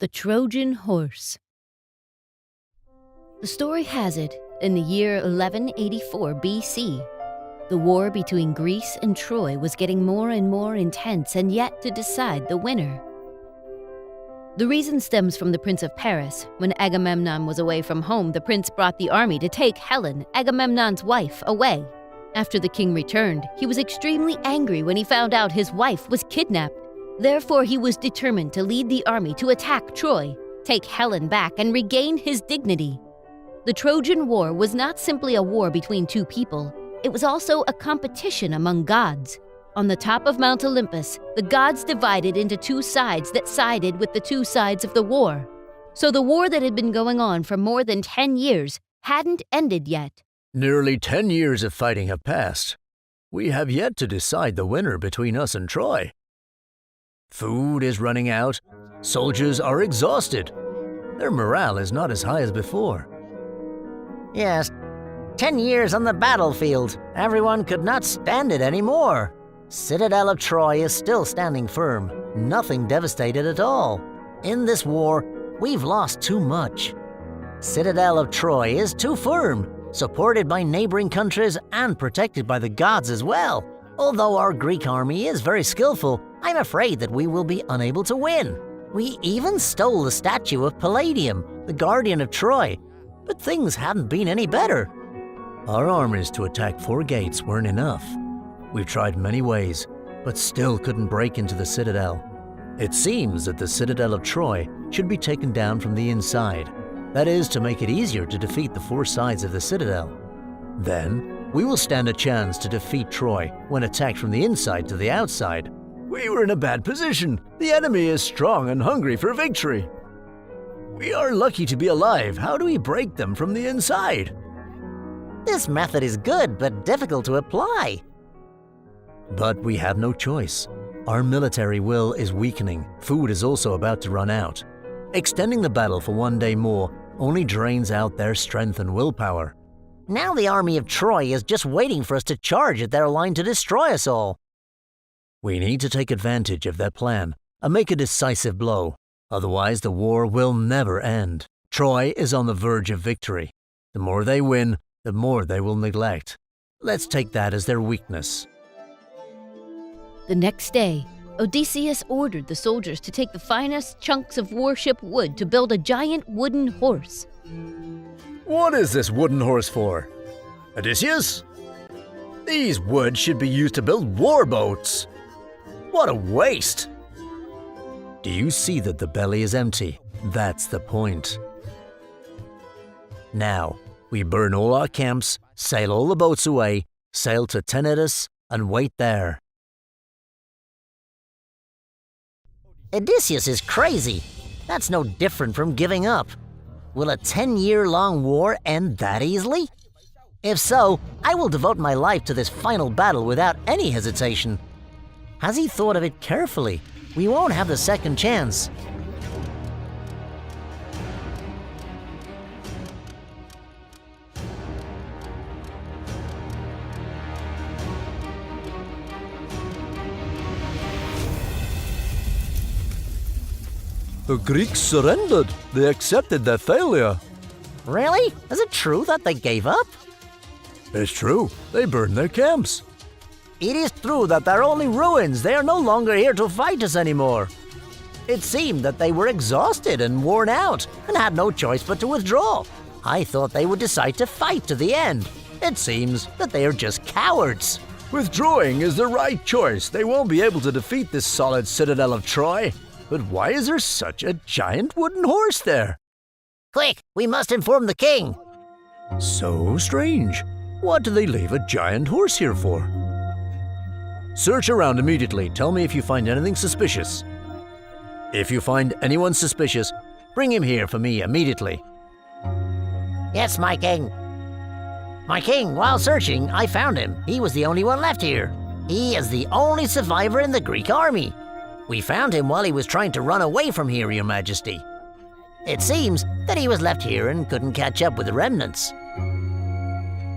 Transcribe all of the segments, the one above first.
The Trojan Horse. The story has it, in the year 1184 BC, the war between Greece and Troy was getting more and more intense and yet to decide the winner. The reason stems from the Prince of Paris. When Agamemnon was away from home, the prince brought the army to take Helen, Agamemnon's wife, away. After the king returned, he was extremely angry when he found out his wife was kidnapped. Therefore, he was determined to lead the army to attack Troy, take Helen back, and regain his dignity. The Trojan War was not simply a war between two people. It was also a competition among gods. On the top of Mount Olympus, the gods divided into two sides that sided with the two sides of the war. So the war that had been going on for more than 10 years hadn't ended yet. Nearly 10 years of fighting have passed. We have yet to decide the winner between us and Troy. Food is running out. Soldiers are exhausted. Their morale is not as high as before. Yes, 10 years on the battlefield. Everyone could not stand it anymore. Citadel of Troy is still standing firm. Nothing devastated at all. In this war, we've lost too much. Citadel of Troy is too firm, supported by neighboring countries and protected by the gods as well. Although our Greek army is very skillful, I'm afraid that we will be unable to win. We even stole the statue of Palladium, the guardian of Troy, but things hadn't been any better. Our armies to attack 4 gates weren't enough. We've tried many ways, but still couldn't break into the citadel. It seems that the citadel of Troy should be taken down from the inside. That is, to make it easier to defeat the 4 sides of the citadel. Then, we will stand a chance to defeat Troy when attacked from the inside to the outside. We were in a bad position. The enemy is strong and hungry for victory. We are lucky to be alive. How do we break them from the inside? This method is good, but difficult to apply. But we have no choice. Our military will is weakening. Food is also about to run out. Extending the battle for 1 day more only drains out their strength and willpower. Now the army of Troy is just waiting for us to charge at their line to destroy us all. We need to take advantage of their plan and make a decisive blow. Otherwise, the war will never end. Troy is on the verge of victory. The more they win, the more they will neglect. Let's take that as their weakness. The next day, Odysseus ordered the soldiers to take the finest chunks of warship wood to build a giant wooden horse. What is this wooden horse for? Odysseus? These wood should be used to build war boats. What a waste! Do you see that the belly is empty? That's the point. Now, we burn all our camps, sail all the boats away, sail to Tenedos, and wait there. Odysseus is crazy. That's no different from giving up. Will a 10-year-long war end that easily? If so, I will devote my life to this final battle without any hesitation. Has he thought of it carefully? We won't have the second chance. The Greeks surrendered. They accepted their failure. Really? Is it true that they gave up? It's true. They burned their camps. It is true that they're only ruins. They are no longer here to fight us anymore. It seemed that they were exhausted and worn out and had no choice but to withdraw. I thought they would decide to fight to the end. It seems that they are just cowards. Withdrawing is the right choice. They won't be able to defeat this solid citadel of Troy. But why is there such a giant wooden horse there? Quick, we must inform the king. So strange. What do they leave a giant horse here for? Search around immediately. Tell me if you find anything suspicious. If you find anyone suspicious, bring him here for me immediately. Yes, my king. My king, while searching, I found him. He was the only one left here. He is the only survivor in the Greek army. We found him while he was trying to run away from here, Your Majesty. It seems that he was left here and couldn't catch up with the remnants.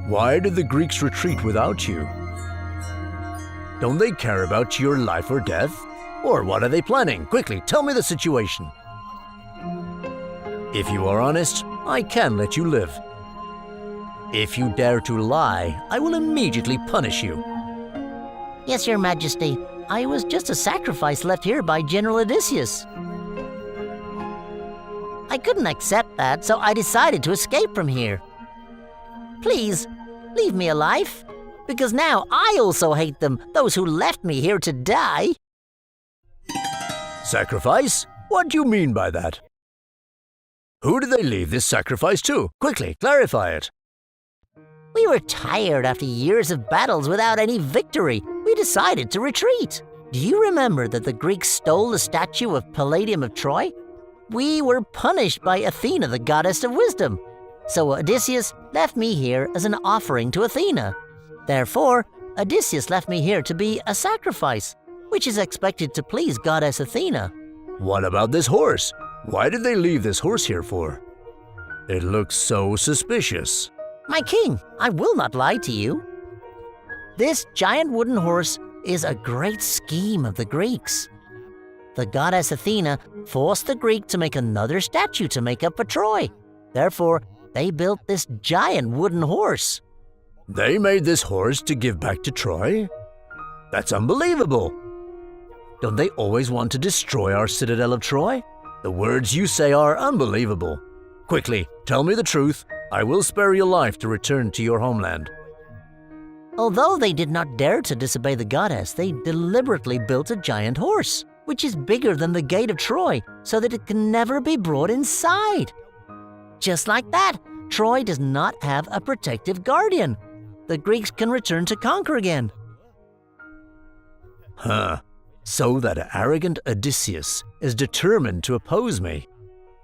Why did the Greeks retreat without you? Don't they care about your life or death? Or what are they planning? Quickly, tell me the situation. If you are honest, I can let you live. If you dare to lie, I will immediately punish you. Yes, Your Majesty. I was just a sacrifice left here by General Odysseus. I couldn't accept that, so I decided to escape from here. Please, leave me alive, because now I also hate them, those who left me here to die. Sacrifice? What do you mean by that? Who did they leave this sacrifice to? Quickly, clarify it. We were tired after years of battles without any victory. We decided to retreat. Do you remember that the Greeks stole the statue of Palladium of Troy? We were punished by Athena, the goddess of wisdom. So Odysseus left me here as an offering to Athena. Therefore, Odysseus left me here to be a sacrifice, which is expected to please goddess Athena. What about this horse? Why did they leave this horse here for? It looks so suspicious. My king, I will not lie to you. This giant wooden horse is a great scheme of the Greeks. The goddess Athena forced the Greek to make another statue to make up for Troy. Therefore, they built this giant wooden horse. They made this horse to give back to Troy? That's unbelievable. Don't they always want to destroy our citadel of Troy? The words you say are unbelievable. Quickly, tell me the truth. I will spare your life to return to your homeland. Although they did not dare to disobey the goddess, they deliberately built a giant horse, which is bigger than the gate of Troy, so that it can never be brought inside. Just like that, Troy does not have a protective guardian. The Greeks can return to conquer again. So that arrogant Odysseus is determined to oppose me.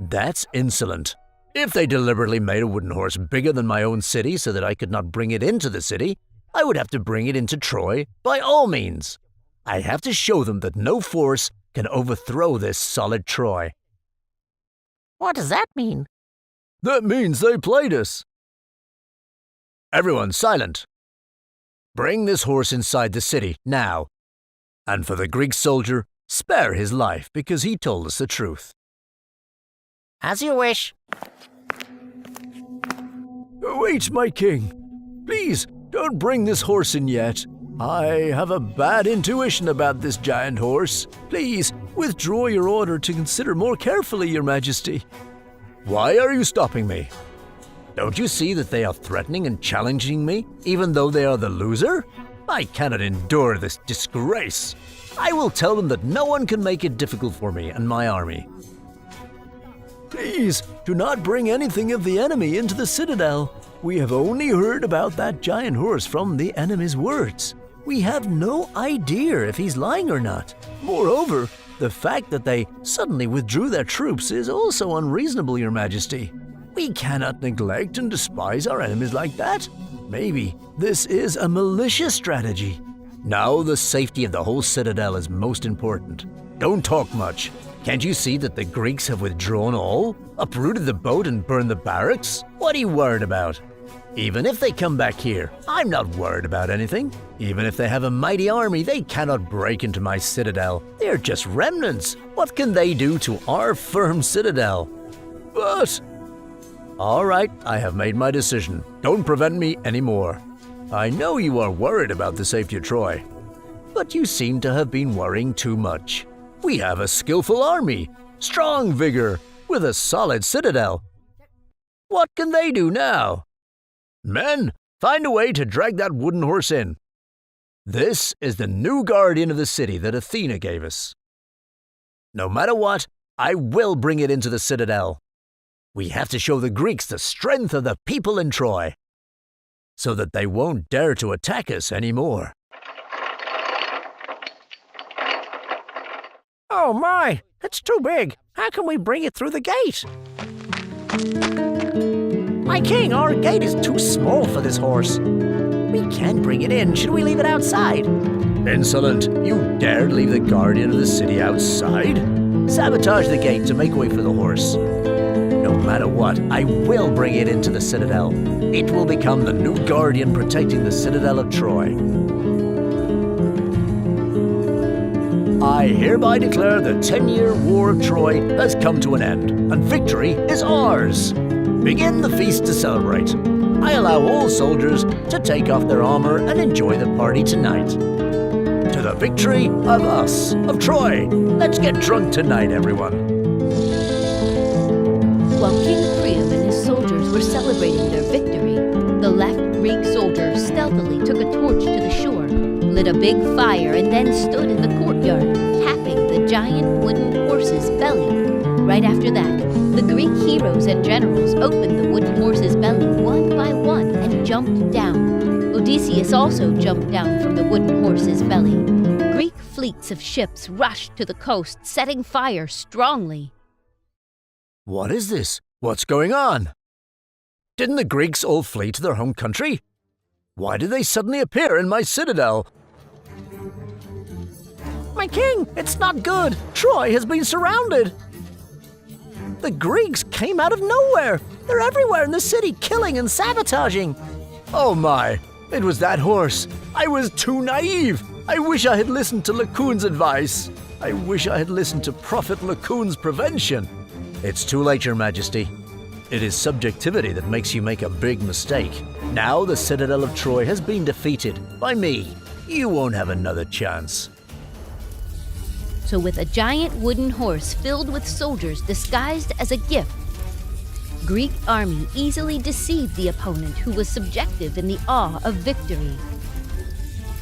That's insolent. If they deliberately made a wooden horse bigger than my own city so that I could not bring it into the city, I would have to bring it into Troy by all means. I have to show them that no force can overthrow this solid Troy. What does that mean? That means they played us. Everyone silent. Bring this horse inside the city, now. And for the Greek soldier, spare his life because he told us the truth. As you wish. Wait, my king. Please, don't bring this horse in yet. I have a bad intuition about this giant horse. Please, withdraw your order to consider more carefully, Your Majesty. Why are you stopping me? Don't you see that they are threatening and challenging me, even though they are the loser? I cannot endure this disgrace. I will tell them that no one can make it difficult for me and my army. Please, do not bring anything of the enemy into the citadel. We have only heard about that giant horse from the enemy's words. We have no idea if he's lying or not. Moreover, the fact that they suddenly withdrew their troops is also unreasonable, Your Majesty. We cannot neglect and despise our enemies like that. Maybe this is a malicious strategy. Now the safety of the whole citadel is most important. Don't talk much. Can't you see that the Greeks have withdrawn all? Uprooted the boat and burned the barracks? What are you worried about? Even if they come back here, I'm not worried about anything. Even if they have a mighty army, they cannot break into my citadel. They're just remnants. What can they do to our firm citadel? But... All right, I have made my decision. Don't prevent me anymore. I know you are worried about the safety of Troy, but you seem to have been worrying too much. We have a skillful army, strong vigor, with a solid citadel. What can they do now? Men, find a way to drag that wooden horse in. This is the new guardian of the city that Athena gave us. No matter what, I will bring it into the citadel. We have to show the Greeks the strength of the people in Troy, so that they won't dare to attack us anymore. Oh my, it's too big. How can we bring it through the gate? My king, our gate is too small for this horse. We can't bring it in. Should we leave it outside? Insolent! You dared leave the guardian of the city outside? Sabotage the gate to make way for the horse. No matter what, I will bring it into the citadel. It will become the new guardian protecting the citadel of Troy. I hereby declare the 10-year War of Troy has come to an end, and victory is ours. Begin the feast to celebrate. I allow all soldiers to take off their armor and enjoy the party tonight. To the victory of us, of Troy. Let's get drunk tonight, everyone. While King Priam and his soldiers were celebrating their victory, the left Greek soldier stealthily took a torch to the shore, lit a big fire, and then stood in the courtyard, tapping the giant wooden horse's belly. Right after that, the Greek heroes and generals opened the wooden horse's belly one by one and jumped down. Odysseus also jumped down from the wooden horse's belly. Greek fleets of ships rushed to the coast, setting fire strongly. What is this? What's going on? Didn't the Greeks all flee to their home country? Why did they suddenly appear in my citadel? My king, it's not good. Troy has been surrounded. The Greeks came out of nowhere. They're everywhere in the city, killing and sabotaging. Oh my, it was that horse. I was too naive. I wish I had listened to Laocoon's advice. I wish I had listened to Prophet Laocoon's prevention. It's too late, Your Majesty. It is subjectivity that makes you make a big mistake. Now the Citadel of Troy has been defeated by me. You won't have another chance. So with a giant wooden horse filled with soldiers disguised as a gift, Greek army easily deceived the opponent who was subjective in the awe of victory.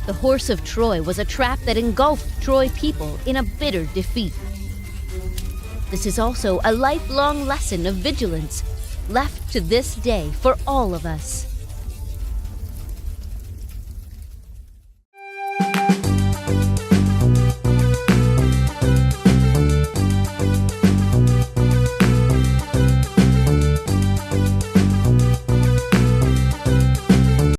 The horse of Troy was a trap that engulfed Troy people in a bitter defeat. This is also a lifelong lesson of vigilance, left to this day for all of us.